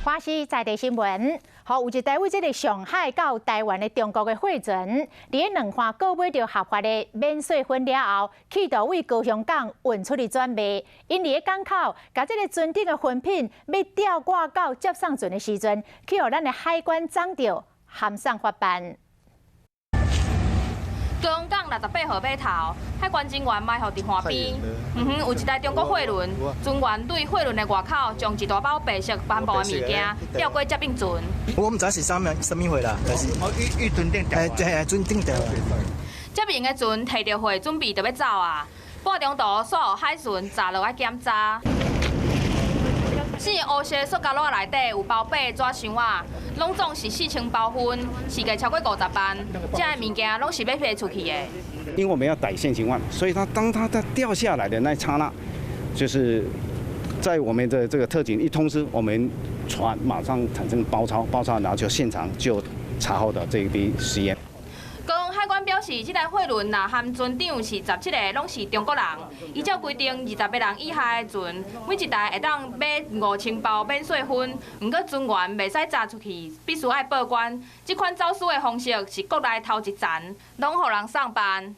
花是在地新闻，好有一台为这个上海到台湾的中国的货船，伫两岸购买到合法的免税粉了后，企图为高雄港运出去转卖。因伫港口，甲这个船顶的粉品要吊挂到接送船的时阵，去互咱的海关掌到，函送法办。 高雄港68号码头，海关人员埋伏伫岸边，有一台中国货轮，船员对货轮的外口将一大包白色帆布的物件吊过接应船。我唔知是啥物货啦，但是伊船顶吊。船顶吊。接应的船摕到货，准备就要走啊。半中途所有海巡查落来检查。 4个乌色塑胶袋内底有包8个纸箱仔，拢总是4000包分，市价超过50万。这些物件拢是要卖出去的。因为我们要逮现行犯，所以当它掉下来的那一刹那，就是在我们的这个特警一通知，我们船马上产生包抄，然后就现场就查获的这一批实验。 高雄海关表示，这台货轮呐含船长是17个，拢是中国人。依照规定，20个人以下的船，每一台会当买5000包免税粉。不过船员袂使砸出去，必须要报关。这款走私的方式是国内头一站，拢互人上班。